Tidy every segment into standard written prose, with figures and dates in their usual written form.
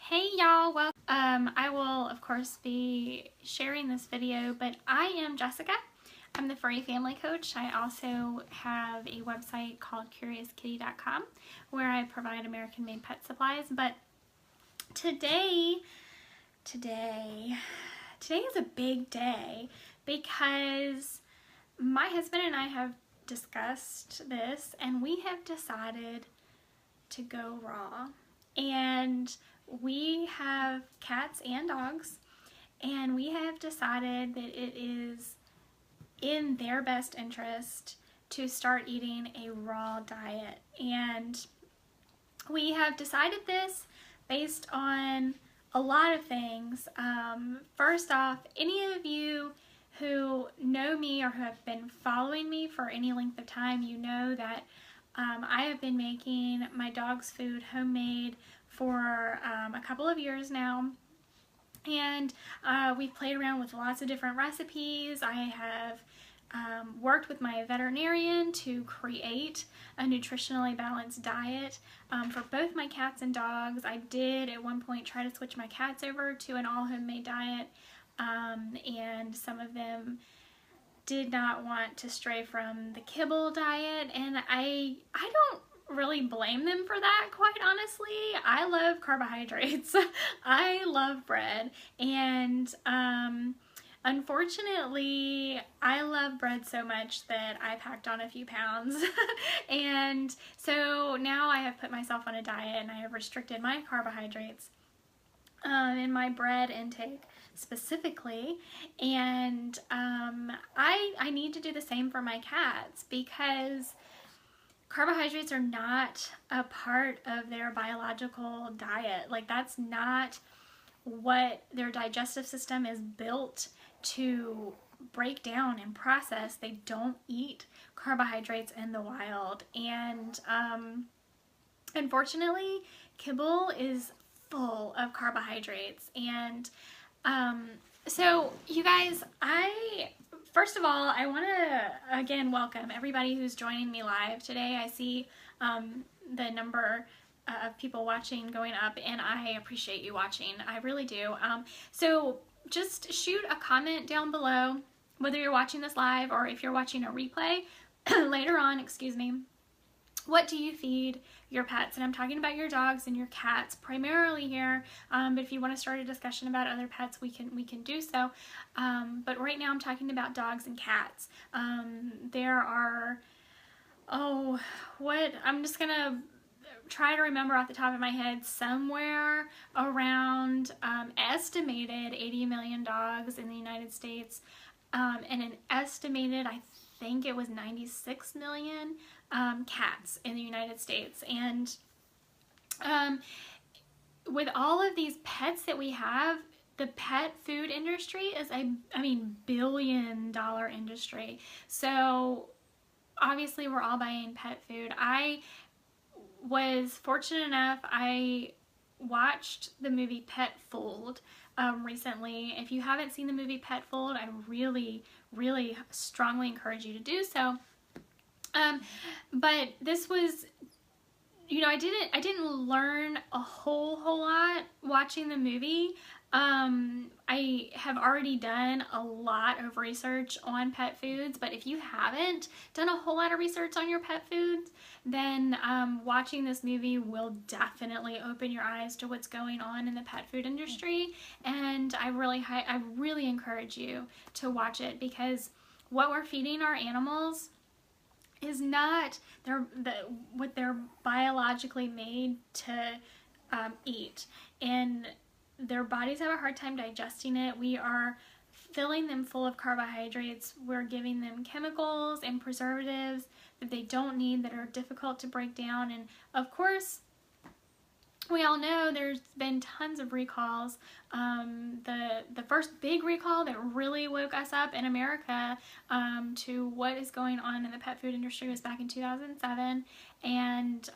Hey y'all, well, I will of course be sharing this video, but I am Jessica. I'm the furry family coach. I also have a website called CuriousKitty.com where I provide American-made pet supplies. But today is a big day because my husband and I have discussed this and we have decided to go raw. And we have cats and dogs, and we have decided that it is in their best interest to start eating a raw diet. And we have decided this based on a lot of things. First off, any of you who know me or who have been following me for any length of time, you know that I have been making my dog's food homemade for a couple of years now, and we've played around with lots of different recipes. I have worked with my veterinarian to create a nutritionally balanced diet for both my cats and dogs. I did at one point try to switch my cats over to an all homemade diet, and some of them did not want to stray from the kibble diet, and I don't really blame them for that, quite honestly. I love carbohydrates. I love bread, and unfortunately I love bread so much that I packed on a few pounds and so now I have put myself on a diet and I have restricted my carbohydrates in my bread intake specifically, and I need to do the same for my cats because carbohydrates are not a part of their biological diet. Like, that's not what their digestive system is built to break down and process. They don't eat carbohydrates in the wild, and unfortunately kibble is full of carbohydrates. And so you guys, first of all, I want to again welcome everybody who's joining me live today. I see the number of people watching going up, and I appreciate you watching. I really do. So just shoot a comment down below, whether you're watching this live or if you're watching a replay later on, excuse me. What do you feed your pets? And I'm talking about your dogs and your cats primarily here, but if you want to start a discussion about other pets, we can do so. But right now I'm talking about dogs and cats. There are, I'm just gonna try to remember off the top of my head, somewhere around estimated 80 million dogs in the United States, and an estimated, I think it was 96 million cats in the United States. And with all of these pets that we have, the pet food industry is a billion-dollar industry. So obviously we're all buying pet food. I was fortunate enough, I watched the movie Pet Food recently. If you haven't seen the movie Pet Food, I really strongly encourage you to do so. But this was, I didn't learn a whole lot watching the movie. I have already done a lot of research on pet foods, but if you haven't done a whole lot of research on your pet foods, then watching this movie will definitely open your eyes to what's going on in the pet food industry. And I really encourage you to watch it, because what we're feeding our animals is not what they're biologically made to eat, and their bodies have a hard time digesting it. We are filling them full of carbohydrates. We're giving them chemicals and preservatives that they don't need, that are difficult to break down. And of course, we all know there's been tons of recalls. The first big recall that really woke us up in America to what is going on in the pet food industry was back in 2007, and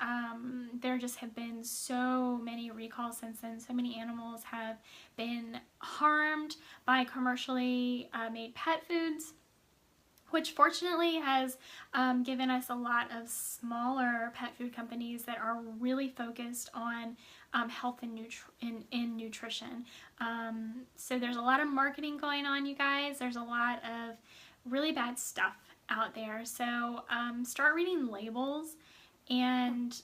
there just have been so many recalls since then. So many animals have been harmed by commercially made pet foods, which fortunately has given us a lot of smaller pet food companies that are really focused on health and in nutrition. So there's a lot of marketing going on, you guys. There's a lot of really bad stuff out there. So start reading labels and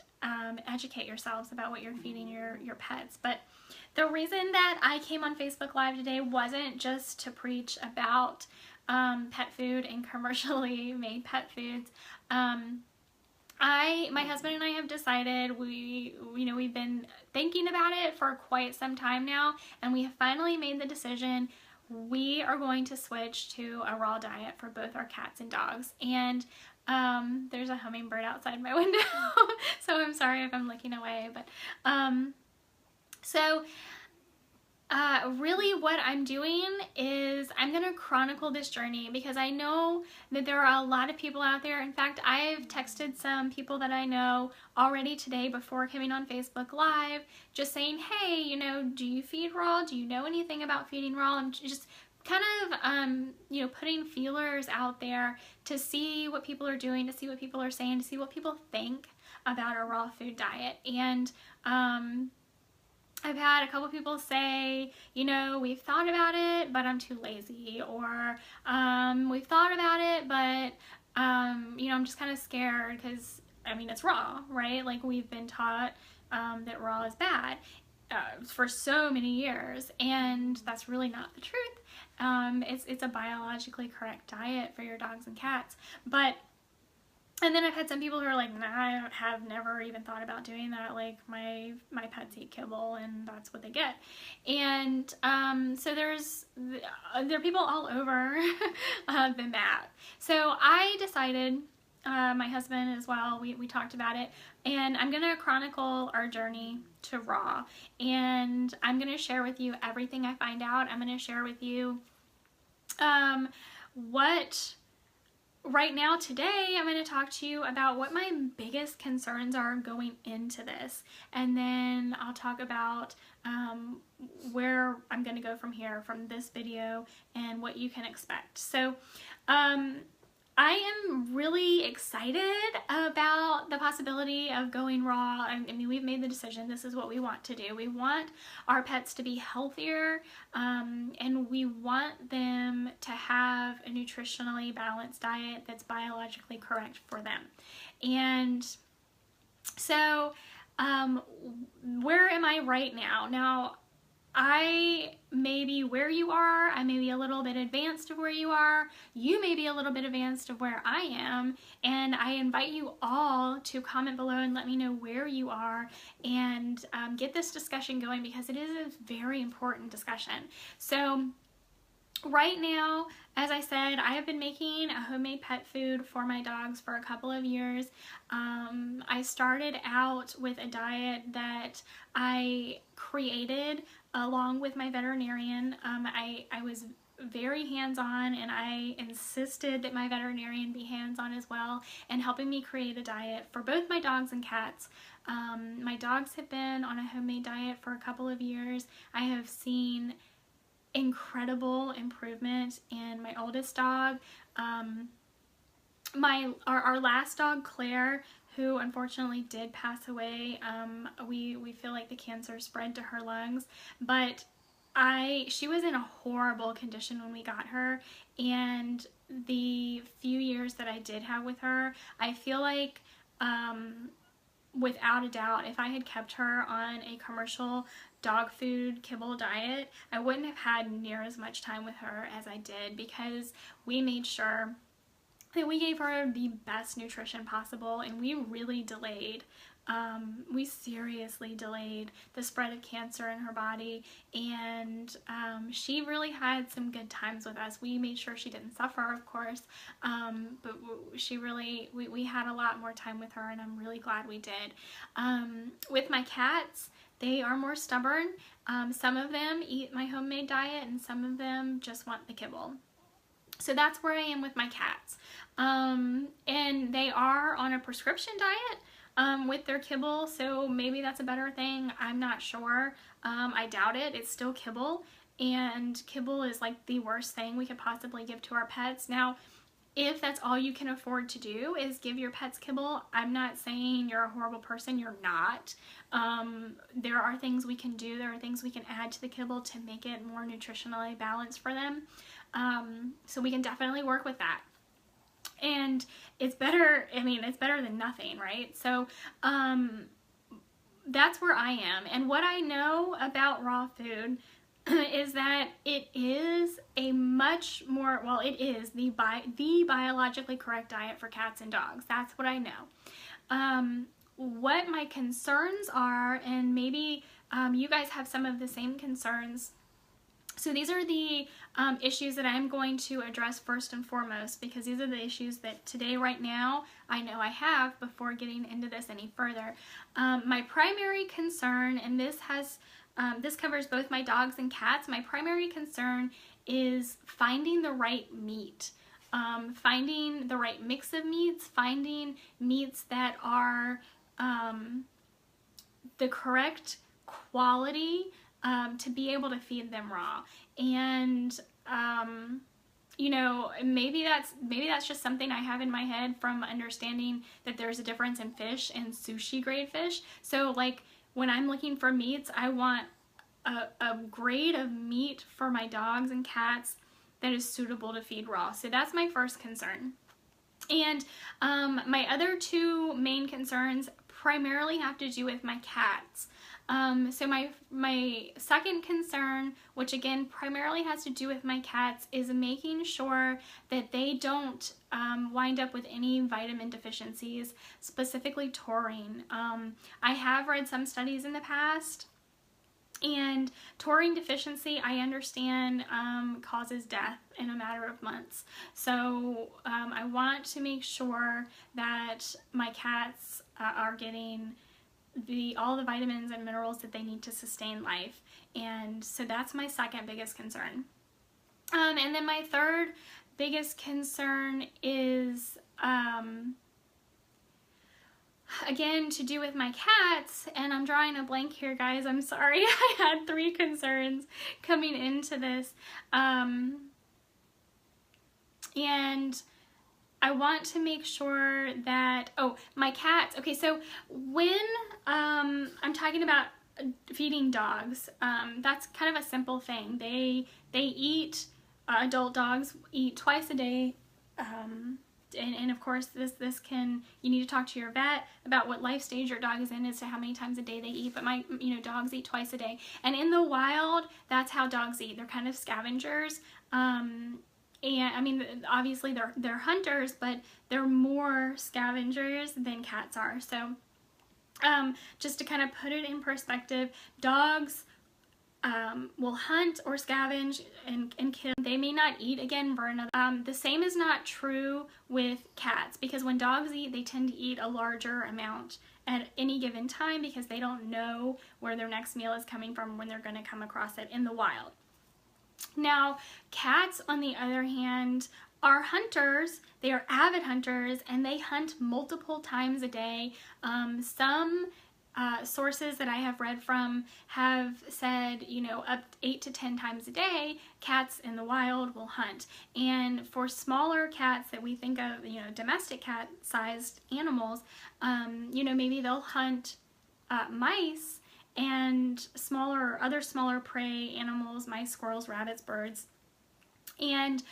educate yourselves about what you're feeding your pets. But the reason that I came on Facebook Live today wasn't just to preach about pet food and commercially made pet foods. My husband and I have decided we've been thinking about it for quite some time now, and we have finally made the decision. We are going to switch to a raw diet for both our cats and dogs. And there's a hummingbird outside my window, so I'm sorry if I'm looking away. But really what I'm doing is I'm going to chronicle this journey, because I know that there are a lot of people out there. In fact, I've texted some people that I know already today before coming on Facebook Live, just saying, hey, you know, do you feed raw? Do you know anything about feeding raw? I'm just kind of, putting feelers out there to see what people are doing, to see what people are saying, to see what people think about a raw food diet. And I've had a couple people say, we've thought about it, but I'm too lazy, or we've thought about it, but I'm just kind of scared because, it's raw, right? Like, we've been taught that raw is bad for so many years, and that's really not the truth. It's a biologically correct diet for your dogs and cats, and then I've had some people who are like, nah, I have never even thought about doing that. Like, my pets eat kibble, and that's what they get. And so there are people all over the map. So I decided, my husband as well, we talked about it, and I'm going to chronicle our journey to raw. And I'm going to share with you everything I find out. I'm going to share with you right now, today, I'm going to talk to you about what my biggest concerns are going into this. And then I'll talk about where I'm going to go from here, from this video, and what you can expect. So, I am really excited about the possibility of going raw. We've made the decision. This is what we want to do. We want our pets to be healthier, and we want them to have a nutritionally balanced diet that's biologically correct for them. And so, where am I right now? Now, I may be where you are. I may be a little bit advanced of where you are. You may be a little bit advanced of where I am. And I invite you all to comment below and let me know where you are, and get this discussion going, because it is a very important discussion. So right now, as I said, I have been making a homemade pet food for my dogs for a couple of years. I started out with a diet that I created along with my veterinarian. I was very hands-on, and I insisted that my veterinarian be hands-on as well, and helping me create a diet for both my dogs and cats. My dogs have been on a homemade diet for a couple of years. I have seen incredible improvement in my oldest dog. Our last dog, Claire, who unfortunately did pass away, we feel like the cancer spread to her lungs, but she was in a horrible condition when we got her, and the few years that I did have with her, I feel like without a doubt, if I had kept her on a commercial dog food kibble diet, I wouldn't have had near as much time with her as I did, because we made sure that we gave her the best nutrition possible, and we really delayed, we seriously delayed the spread of cancer in her body, and she really had some good times with us. We made sure she didn't suffer, of course, but she really, we had a lot more time with her, and I'm really glad we did. With my cats, they are more stubborn. Some of them eat my homemade diet, and some of them just want the kibble. So that's where I am with my cats. And they are on a prescription diet with their kibble, so maybe that's a better thing. I'm not sure. I doubt it. It's still kibble, and kibble is like the worst thing we could possibly give to our pets. Now, if that's all you can afford to do is give your pets kibble, I'm not saying you're a horrible person. You're not. There are things we can do. There are things we can add to the kibble to make it more nutritionally balanced for them. So we can definitely work with that. And it's better, I mean, it's better than nothing, right? So that's where I am. And what I know about raw food is that it is a much more, well, it is the biologically correct diet for cats and dogs. That's what I know. What my concerns are, and maybe you guys have some of the same concerns. So these are the issues that I'm going to address first and foremost, because these are the issues that today, right now, I know I have before getting into this any further. My primary concern, and this covers both my dogs and cats, my primary concern is finding the right meat. Finding the right mix of meats, finding meats that are the correct quality to be able to feed them raw. And you know, maybe that's just something I have in my head from understanding that there's a difference in fish and sushi grade fish. So like when I'm looking for meats, I want a grade of meat for my dogs and cats that is suitable to feed raw. So that's my first concern. And my other two main concerns primarily have to do with my cats. So my second concern, which again primarily has to do with my cats, is making sure that they don't wind up with any vitamin deficiencies, specifically taurine. I have read some studies in the past, and taurine deficiency, I understand, causes death in a matter of months. So I want to make sure that my cats are getting all the vitamins and minerals that they need to sustain life. And so that's my second biggest concern. And then my third biggest concern is again to do with my cats, and I'm drawing a blank here, guys. I'm sorry. I had three concerns coming into this. And I want to make sure that, oh, my cats, okay, so when I'm talking about feeding dogs, that's kind of a simple thing. They eat, adult dogs eat twice a day, and of course this can, you need to talk to your vet about what life stage your dog is in as to how many times a day they eat, but my dogs eat twice a day. And in the wild, that's how dogs eat. They're kind of scavengers. And I mean, obviously they're hunters, but they're more scavengers than cats are. So just to kind of put it in perspective, dogs will hunt or scavenge and kill. They may not eat again for another. The same is not true with cats, because when dogs eat, they tend to eat a larger amount at any given time because they don't know where their next meal is coming from when they're going to come across it in the wild. Now, cats, on the other hand, are hunters. They are avid hunters, and they hunt multiple times a day. Some sources that I have read from have said, up 8 to 10 times a day, cats in the wild will hunt. And for smaller cats that we think of, domestic cat-sized animals, maybe they'll hunt mice and other smaller prey animals, mice, squirrels, rabbits, birds. And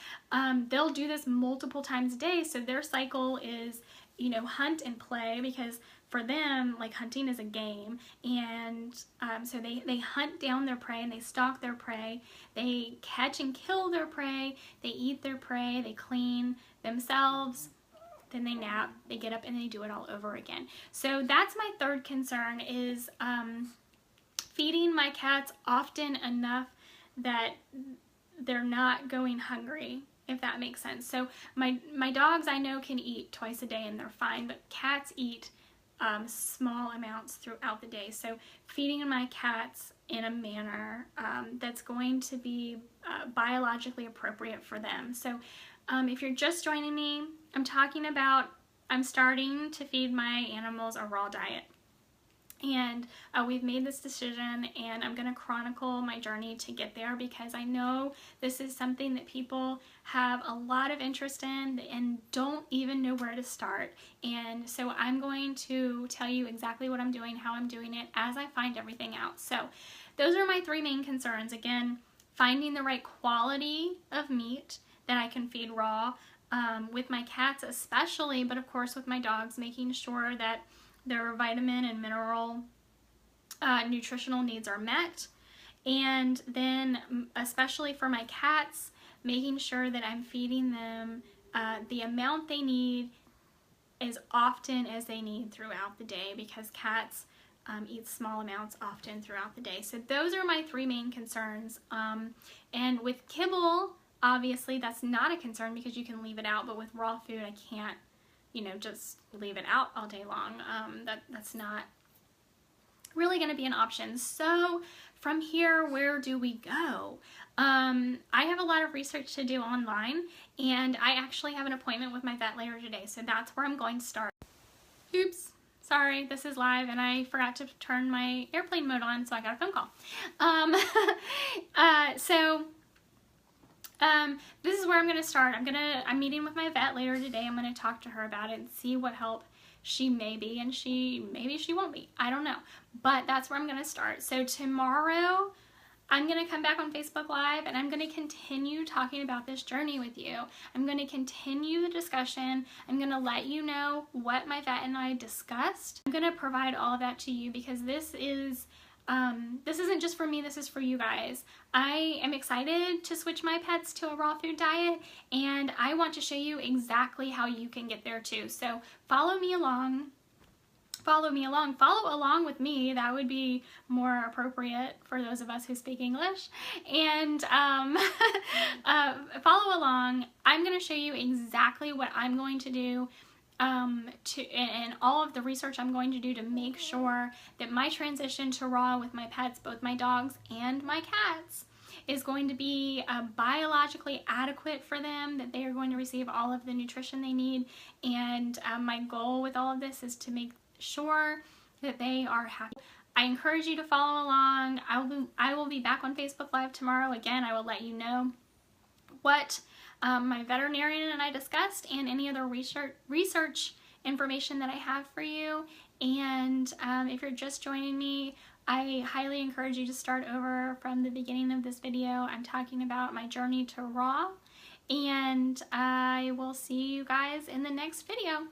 they'll do this multiple times a day, so their cycle is, hunt and play, because for them, like, hunting is a game. And so they hunt down their prey and they stalk their prey. They catch and kill their prey. They eat their prey. They clean themselves. Then they nap. They get up and they do it all over again. So that's my third concern, is feeding my cats often enough that they're not going hungry, if that makes sense. So my dogs, I know, can eat twice a day and they're fine, but cats eat small amounts throughout the day. So feeding my cats in a manner that's going to be biologically appropriate for them. So if you're just joining me, I'm starting to feed my animals a raw diet. And we've made this decision, and I'm going to chronicle my journey to get there, because I know this is something that people have a lot of interest in and don't even know where to start. And so I'm going to tell you exactly what I'm doing, how I'm doing it, as I find everything out. So those are my 3 main concerns. Again, finding the right quality of meat that I can feed raw, with my cats especially, but of course with my dogs, making sure that their vitamin and mineral nutritional needs are met. And then especially for my cats, making sure that I'm feeding them the amount they need as often as they need throughout the day, because cats eat small amounts often throughout the day. So those are my 3 main concerns. And with kibble, obviously that's not a concern because you can leave it out, but with raw food I can't, you know, just leave it out all day long. That's not really going to be an option. So from here, where do we go? I have a lot of research to do online, and I actually have an appointment with my vet later today, so that's where I'm going to start. Oops, sorry, this is live and I forgot to turn my airplane mode on, so I got a phone call. This is where I'm going to start. I'm meeting with my vet later today. I'm going to talk to her about it and see what help she may be, and maybe she won't be. I don't know. But that's where I'm going to start. So tomorrow, I'm going to come back on Facebook Live, and I'm going to continue talking about this journey with you. I'm going to continue the discussion. I'm going to let you know what my vet and I discussed. I'm going to provide all of that to you, because this isn't just for me, this is for you guys. I am excited to switch my pets to a raw food diet, and I want to show you exactly how you can get there too. So follow along with me. That would be more appropriate for those of us who speak English. And follow along. I'm going to show you exactly what I'm going to do, and all of the research I'm going to do to make sure that my transition to raw with my pets, both my dogs and my cats, is going to be biologically adequate for them, that they are going to receive all of the nutrition they need. And my goal with all of this is to make sure that they are happy. I encourage you to follow along. I will be back on Facebook Live tomorrow. Again, I will let you know what my veterinarian and I discussed, and any other research information that I have for you. And if you're just joining me, I highly encourage you to start over from the beginning of this video. I'm talking about my journey to raw, and I will see you guys in the next video.